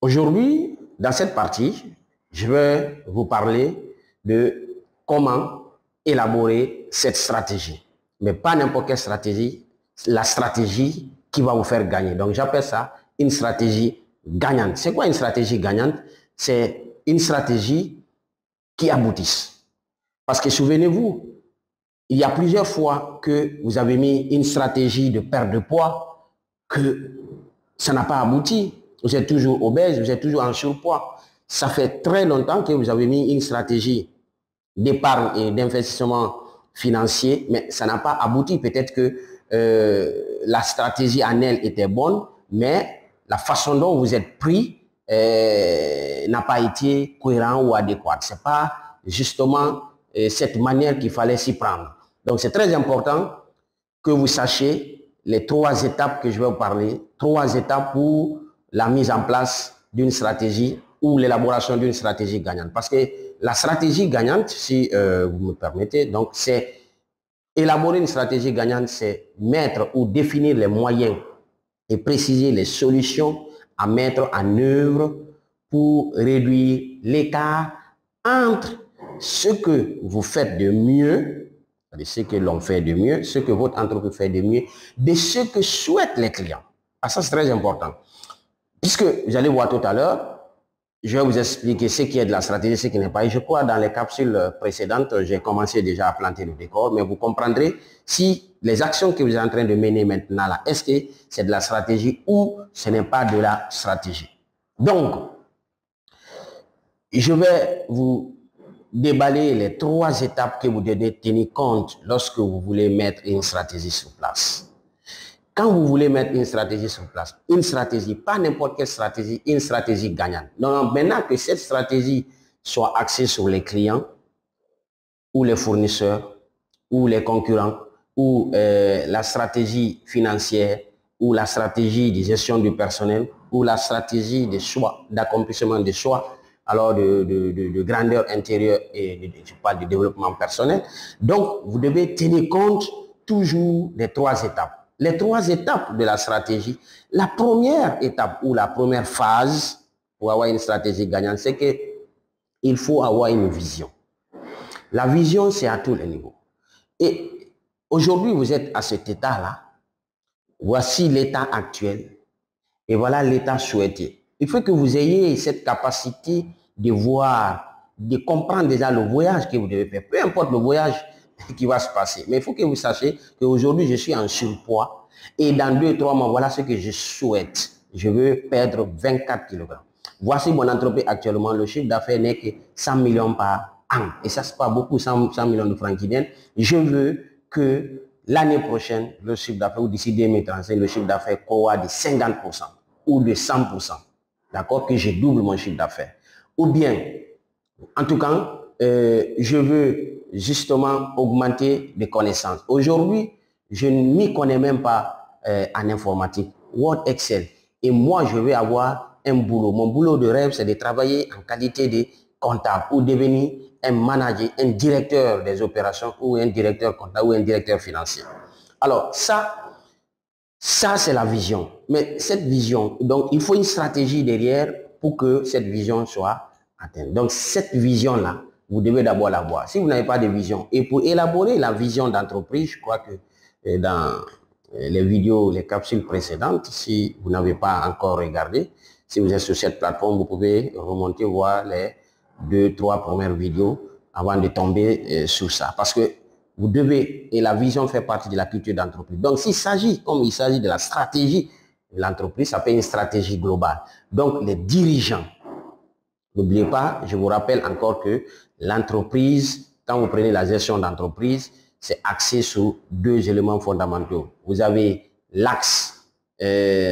Aujourd'hui, dans cette partie, je vais vous parler de comment élaborer cette stratégie. Mais pas n'importe quelle stratégie, la stratégie qui va vous faire gagner. Donc, j'appelle ça une stratégie gagnante. C'est quoi une stratégie gagnante? C'est une stratégie qui aboutisse. Parce que souvenez-vous, il y a plusieurs fois que vous avez mis une stratégie de perte de poids que ça n'a pas abouti. Vous êtes toujours obèse, vous êtes toujours en surpoids. Ça fait très longtemps que vous avez mis une stratégie d'épargne et d'investissement financier, mais ça n'a pas abouti. Peut-être que la stratégie en elle était bonne, mais la façon dont vous êtes pris n'a pas été cohérent ou adéquate. C'est pas justement cette manière qu'il fallait s'y prendre. Donc c'est très important que vous sachiez les 3 étapes que je vais vous parler, 3 étapes pour la mise en place d'une stratégie ou l'élaboration d'une stratégie gagnante. Parce que la stratégie gagnante, si vous me permettez, donc c'est élaborer une stratégie gagnante, c'est mettre ou définir les moyens et préciser les solutions à mettre en œuvre pour réduire l'écart entre ce que vous faites de mieux, ce que l'on fait de mieux, ce que votre entreprise fait de mieux, de ce que souhaitent les clients. Ah, ça, c'est très important. Puisque vous allez voir tout à l'heure, je vais vous expliquer ce qui est de la stratégie, ce qui n'est pas. Et je crois dans les capsules précédentes, j'ai commencé déjà à planter le décor, mais vous comprendrez si les actions que vous êtes en train de mener maintenant là, est-ce que c'est de la stratégie ou ce n'est pas de la stratégie. Donc, je vais vous déballer les 3 étapes que vous devez tenir compte lorsque vous voulez mettre une stratégie sur place. Quand vous voulez mettre une stratégie sur place, une stratégie, pas n'importe quelle stratégie, une stratégie gagnante. Donc, maintenant que cette stratégie soit axée sur les clients, ou les fournisseurs, ou les concurrents, ou la stratégie financière, ou la stratégie de gestion du personnel, ou la stratégie de choix, d'accomplissement des choix, alors de grandeur intérieure et je parle de développement personnel. Donc, vous devez tenir compte toujours des 3 étapes. Les 3 étapes de la stratégie. La première étape ou la première phase pour avoir une stratégie gagnante, c'est qu'il faut avoir une vision. La vision, c'est à tous les niveaux. Et aujourd'hui, vous êtes à cet état-là. Voici l'état actuel. Et voilà l'état souhaité. Il faut que vous ayez cette capacité de voir, de comprendre déjà le voyage que vous devez faire. Peu importe le voyage qui va se passer. Mais il faut que vous sachiez qu'aujourd'hui, je suis en surpoids. Et dans 2-3 mois, voilà ce que je souhaite. Je veux perdre 24 kg. Voici mon entreprise actuellement. Le chiffre d'affaires n'est que 100 millions par an. Et ça, c'est pas beaucoup, 100 millions de francs qui viennent. Je veux que l'année prochaine, le chiffre d'affaires, ou d'ici 2035, le chiffre d'affaires croît de 50% ou de 100%. D'accord? Que je double mon chiffre d'affaires. Ou bien, en tout cas, je veux justement augmenter mes connaissances. Aujourd'hui, je ne m'y connais même pas en informatique, Word, Excel. Et moi, je vais avoir un boulot. Mon boulot de rêve, c'est de travailler en qualité de comptable ou devenir un manager, un directeur des opérations ou un directeur comptable ou un directeur financier. Alors, ça c'est la vision. Mais cette vision, donc, il faut une stratégie derrière pour que cette vision soit atteinte. Donc, cette vision-là, vous devez d'abord l'avoir. Si vous n'avez pas de vision, et pour élaborer la vision d'entreprise, je crois que dans les vidéos, les capsules précédentes, si vous n'avez pas encore regardé, si vous êtes sur cette plateforme, vous pouvez remonter voir les 2-3 premières vidéos avant de tomber sur ça. Parce que vous devez, et la vision fait partie de la culture d'entreprise. Donc, s'il s'agit, comme il s'agit de la stratégie de l'entreprise, ça peut être une stratégie globale. Donc, les dirigeants, n'oubliez pas, je vous rappelle encore que l'entreprise, quand vous prenez la gestion d'entreprise, c'est axé sur 2 éléments fondamentaux. Vous avez l'axe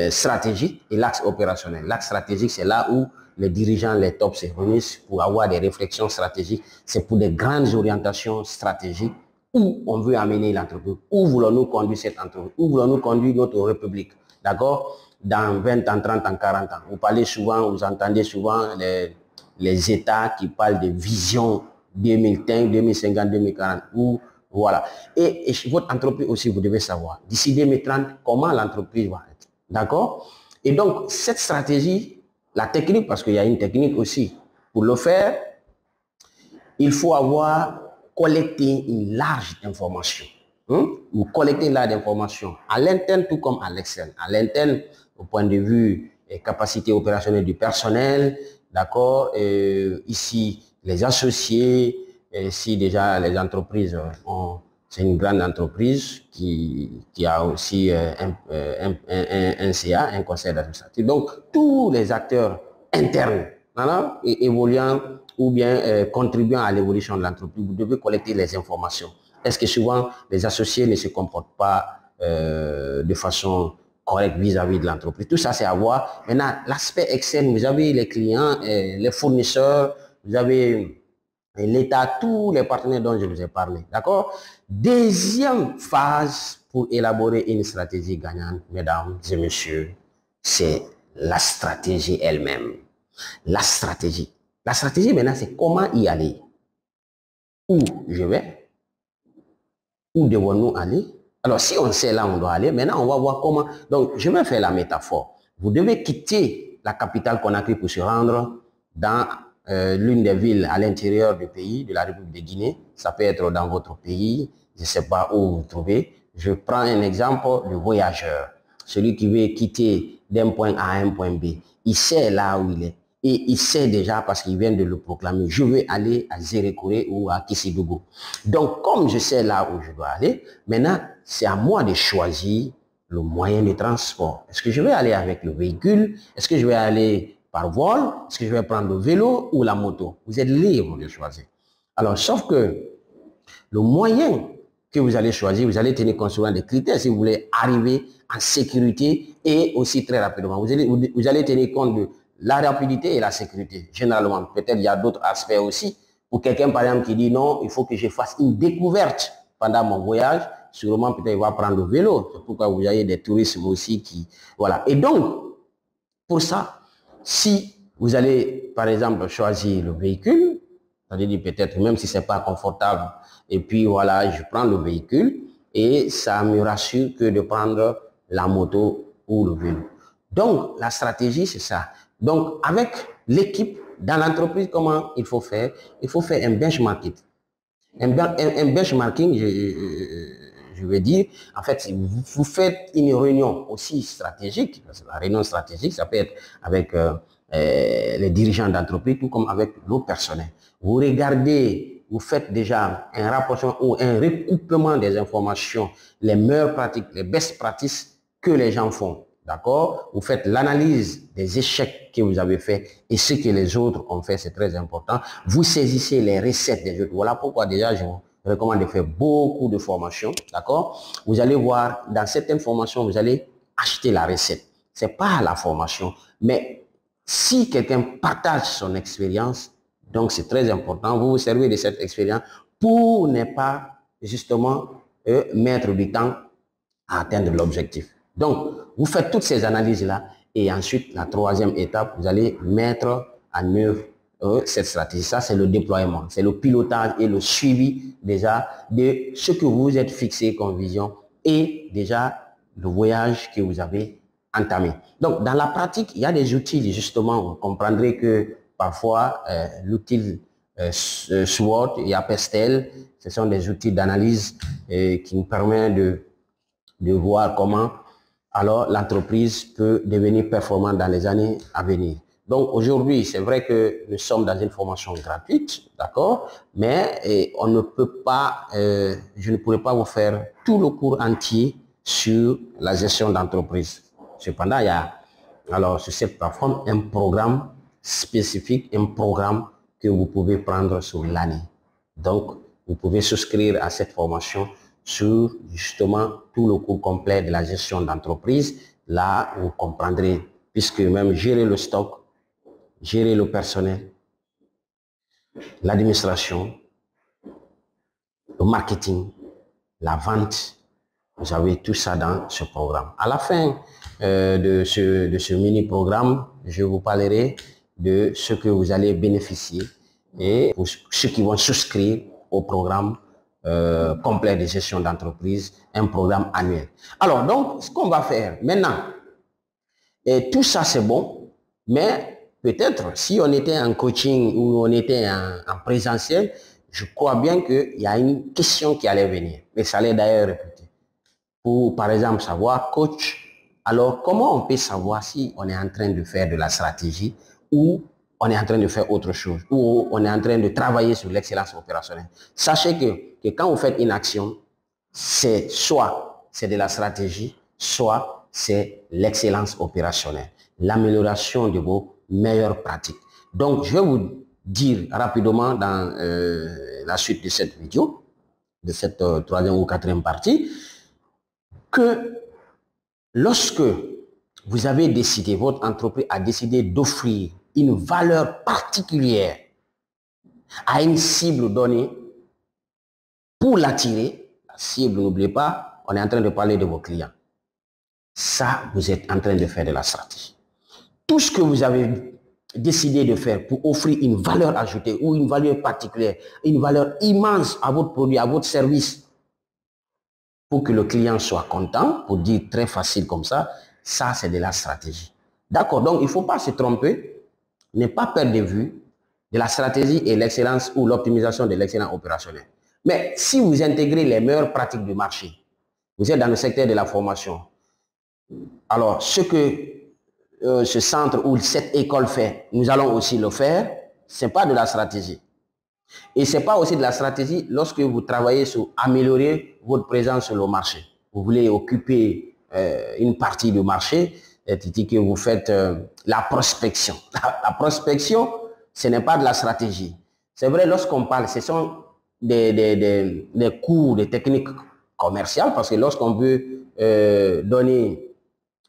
stratégique et l'axe opérationnel. L'axe stratégique, c'est là où les dirigeants, les tops se réunissent pour avoir des réflexions stratégiques. C'est pour des grandes orientations stratégiques. Où on veut amener l'entreprise, où voulons-nous conduire cette entreprise, où voulons-nous conduire notre république, d'accord? Dans 20 ans, 30 ans, 40 ans. Vous parlez souvent, vous entendez souvent les États qui parlent de vision 2030, 2050, 2040, ou voilà. Et votre entreprise aussi, vous devez savoir, d'ici 2030, comment l'entreprise va être, d'accord? Et donc, cette stratégie, la technique, parce qu'il y a une technique aussi. Pour le faire, il faut avoir collecté une large information. Vous collectez une large information à l'interne tout comme à l'externe. À l'interne, au point de vue des capacités opérationnelles du personnel, d'accord, ici, les associés, si déjà les entreprises ont, c'est une grande entreprise qui a aussi un CA, un conseil d'administration. Donc, tous les acteurs internes, voilà, évoluant ou bien contribuant à l'évolution de l'entreprise, vous devez collecter les informations. Est-ce que souvent les associés ne se comportent pas de façon correcte vis-à-vis de l'entreprise? Tout ça, c'est à voir. Maintenant, l'aspect externe, vous avez les clients, les fournisseurs, vous avez l'État, tous les partenaires dont je vous ai parlé. D'accord? Deuxième phase pour élaborer une stratégie gagnante, mesdames et messieurs, c'est la stratégie elle-même. La stratégie. La stratégie, maintenant, c'est comment y aller. Où je vais? Où devons-nous aller? Alors, si on sait là où on doit aller, maintenant, on va voir comment. Donc, je vais faire la métaphore. Vous devez quitter la capitale Conakry pour se rendre dans l'une des villes à l'intérieur du pays, de la République de Guinée. Ça peut être dans votre pays, je ne sais pas où vous vous trouvez. Je prends un exemple, le voyageur. Celui qui veut quitter d'un point A à un point B. Il sait là où il est. Et il sait déjà, parce qu'il vient de le proclamer, je veux aller à Zérékouré ou à Kissidougou. Donc, comme je sais là où je dois aller, maintenant, c'est à moi de choisir le moyen de transport. Est-ce que je vais aller avec le véhicule? Est-ce que je vais aller par vol? Est-ce que je vais prendre le vélo ou la moto? Vous êtes libre de choisir. Alors, sauf que le moyen que vous allez choisir, vous allez tenir compte souvent des critères si vous voulez arriver en sécurité et aussi très rapidement. Vous allez tenir compte de la rapidité et la sécurité, généralement. Peut-être il y a d'autres aspects aussi. Pour quelqu'un, par exemple, qui dit non, il faut que je fasse une découverte pendant mon voyage, sûrement peut-être il va prendre le vélo. C'est pourquoi vous avez des touristes aussi qui... Voilà. Et donc, pour ça, si vous allez, par exemple, choisir le véhicule, c'est-à-dire peut-être même si ce n'est pas confortable, et puis voilà, je prends le véhicule et ça me rassure que de prendre la moto ou le vélo. Donc, la stratégie, c'est ça. Donc, avec l'équipe, dans l'entreprise, comment il faut faire? Il faut faire un benchmarking. Un benchmarking, je veux dire, en fait, vous faites une réunion aussi stratégique. La réunion stratégique, ça peut être avec les dirigeants d'entreprise, tout comme avec le personnel. Vous regardez, vous faites déjà un rapprochement ou un recoupement des informations, les meilleures pratiques, les best practices que les gens font. D'accord? Vous faites l'analyse des échecs que vous avez faits et ce que les autres ont fait, c'est très important. Vous saisissez les recettes des autres. Voilà pourquoi déjà je vous recommande de faire beaucoup de formations. D'accord? Vous allez voir, dans certaines formations, vous allez acheter la recette. C'est pas la formation, mais si quelqu'un partage son expérience, donc c'est très important, vous vous servez de cette expérience pour ne pas justement mettre du temps à atteindre l'objectif. Donc, vous faites toutes ces analyses-là et ensuite, la troisième étape, vous allez mettre en œuvre cette stratégie. Ça, c'est le déploiement, c'est le pilotage et le suivi déjà de ce que vous êtes fixé comme vision et déjà le voyage que vous avez entamé. Donc, dans la pratique, il y a des outils, justement, vous comprendrez que parfois, l'outil SWOT, il y a PESTEL, ce sont des outils d'analyse qui nous permettent de voir comment alors l'entreprise peut devenir performante dans les années à venir. Donc aujourd'hui, c'est vrai que nous sommes dans une formation gratuite, d'accord, mais on ne peut pas, je ne pourrais pas vous faire tout le cours entier sur la gestion d'entreprise. Cependant, il y a alors sur cette plateforme un programme spécifique, un programme que vous pouvez prendre sur l'année. Donc, vous pouvez souscrire à cette formation sur justement tout le cours complet de la gestion d'entreprise. Là, vous comprendrez, puisque même gérer le stock, gérer le personnel, l'administration, le marketing, la vente, vous avez tout ça dans ce programme. À la fin de ce mini-programme, je vous parlerai de ce que vous allez bénéficier et pour ceux qui vont souscrire au programme complet de gestion d'entreprise, un programme annuel. Alors, donc, ce qu'on va faire maintenant, et tout ça c'est bon, mais peut-être, si on était en coaching ou on était en présentiel, je crois bien qu'il y a une question qui allait venir. Mais ça allait d'ailleurs répéter. Pour, par exemple, savoir, coach, alors comment on peut savoir si on est en train de faire de la stratégie ou on est en train de faire autre chose, ou on est en train de travailler sur l'excellence opérationnelle. Sachez que quand vous faites une action, c'est soit c'est de la stratégie, soit c'est l'excellence opérationnelle, l'amélioration de vos meilleures pratiques. Donc, je vais vous dire rapidement dans la suite de cette vidéo, de cette troisième ou quatrième partie, que lorsque vous avez décidé, votre entreprise a décidé d'offrir une valeur particulière à une cible donnée pour l'attirer, la cible, n'oubliez pas, on est en train de parler de vos clients. Ça, vous êtes en train de faire de la stratégie. Tout ce que vous avez décidé de faire pour offrir une valeur ajoutée ou une valeur particulière, une valeur immense à votre produit, à votre service, pour que le client soit content, pour dire très facile comme ça c'est de la stratégie. D'accord, donc il ne faut pas se tromper, ne pas perdre de vue de la stratégie et l'excellence ou l'optimisation de l'excellence opérationnelle. Mais si vous intégrez les meilleures pratiques du marché, vous êtes dans le secteur de la formation, alors ce que ce centre ou cette école fait, nous allons aussi le faire, ce n'est pas de la stratégie. Et ce n'est pas aussi de la stratégie lorsque vous travaillez sur améliorer votre présence sur le marché. Vous voulez occuper une partie du marché, c'est-à-dire que vous faites la prospection. La prospection, ce n'est pas de la stratégie. C'est vrai, lorsqu'on parle, ce sont des cours, des techniques commerciales, parce que lorsqu'on veut donner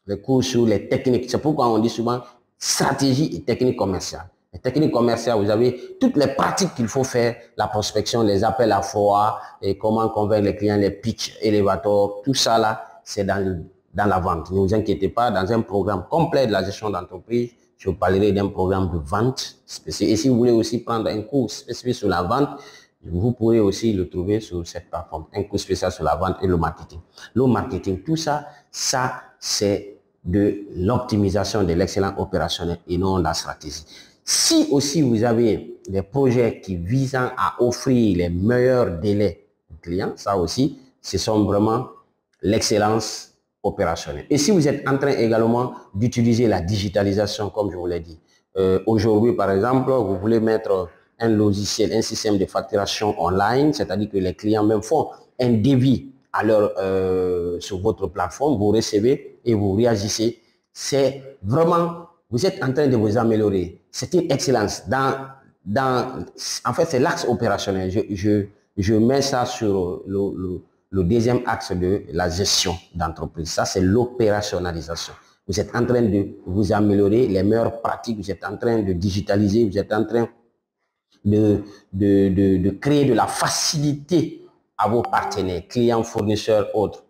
les cours sur les techniques, c'est pourquoi on dit souvent stratégie et technique commerciale. Les techniques commerciales, vous avez toutes les pratiques qu'il faut faire, la prospection, les appels à foire, et comment convaincre les clients, les pitchs, élévateurs, tout ça là, c'est dans la vente. Ne vous inquiétez pas, dans un programme complet de la gestion d'entreprise, je vous parlerai d'un programme de vente spécifique. Et si vous voulez aussi prendre un cours spécifique sur la vente, vous pourrez aussi le trouver sur cette plateforme, un cours spécial sur la vente et le marketing. Le marketing, tout ça, c'est de l'optimisation de l'excellence opérationnelle et non de la stratégie. Si aussi vous avez des projets qui visent à offrir les meilleurs délais aux clients, ça aussi, ce sont vraiment l'excellence opérationnelle. Et si vous êtes en train également d'utiliser la digitalisation, comme je vous l'ai dit, aujourd'hui par exemple, vous voulez mettre un logiciel, un système de facturation online, c'est-à-dire que les clients même font un devis à sur votre plateforme, vous recevez et vous réagissez. C'est vraiment, vous êtes en train de vous améliorer. C'est une excellence. En fait, c'est l'axe opérationnel. Je mets ça sur le deuxième axe de la gestion d'entreprise. Ça, c'est l'opérationnalisation. Vous êtes en train de vous améliorer, les meilleures pratiques, vous êtes en train de digitaliser, vous êtes en train de créer de la facilité à vos partenaires, clients, fournisseurs, autres.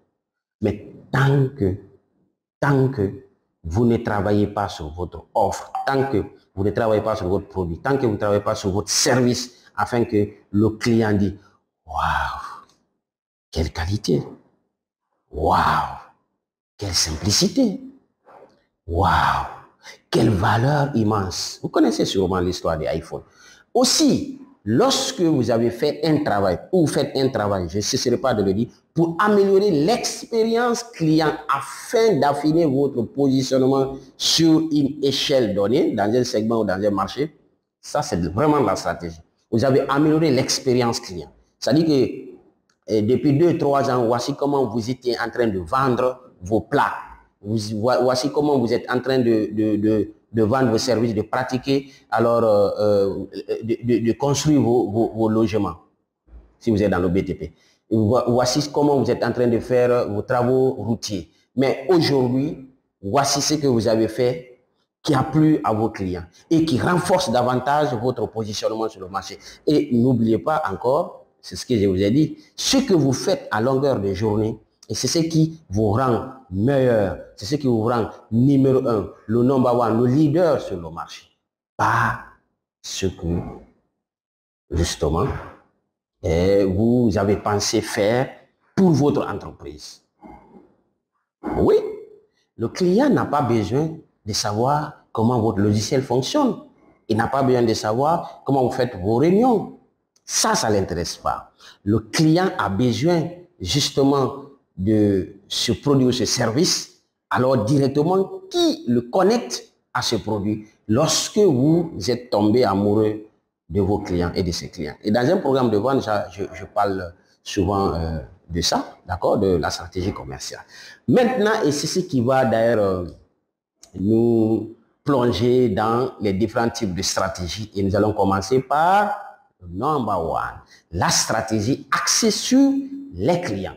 Mais tant que vous ne travaillez pas sur votre offre, tant que vous ne travaillez pas sur votre produit, tant que vous ne travaillez pas sur votre service, afin que le client dise « Waouh, quelle qualité! Waouh, quelle simplicité! Waouh, quelle valeur immense !» Vous connaissez sûrement l'histoire des iPhones. Aussi, lorsque vous avez fait un travail, ou faites un travail, je ne cesserai pas de le dire, pour améliorer l'expérience client afin d'affiner votre positionnement sur une échelle donnée, dans un segment ou dans un marché, ça c'est vraiment la stratégie. Vous avez amélioré l'expérience client. C'est-à-dire que depuis 2-3 ans, voici comment vous étiez en train de vendre vos plats. Voici comment vous êtes en train de vendre vos services, de pratiquer, alors de construire vos logements, si vous êtes dans le BTP. Voici comment vous êtes en train de faire vos travaux routiers. Mais aujourd'hui, voici ce que vous avez fait qui a plu à vos clients et qui renforce davantage votre positionnement sur le marché. Et n'oubliez pas encore, c'est ce que je vous ai dit, ce que vous faites à longueur de journée, et c'est ce qui vous rend meilleur, c'est ce qui vous rend numéro 1, le number 1, le leader sur le marché. Pas ce que, justement, vous avez pensé faire pour votre entreprise. Oui, le client n'a pas besoin de savoir comment votre logiciel fonctionne. Il n'a pas besoin de savoir comment vous faites vos réunions. Ça ne l'intéresse pas. Le client a besoin justement de ce produit ou ce service, alors directement qui le connecte à ce produit lorsque vous êtes tombé amoureux de vos clients et de ses clients. Et dans un programme de vente, je parle souvent de ça, d'accord, de la stratégie commerciale. Maintenant, et c'est ce qui va d'ailleurs nous plonger dans les différents types de stratégies. Et nous allons commencer par number one, la stratégie axée sur les clients.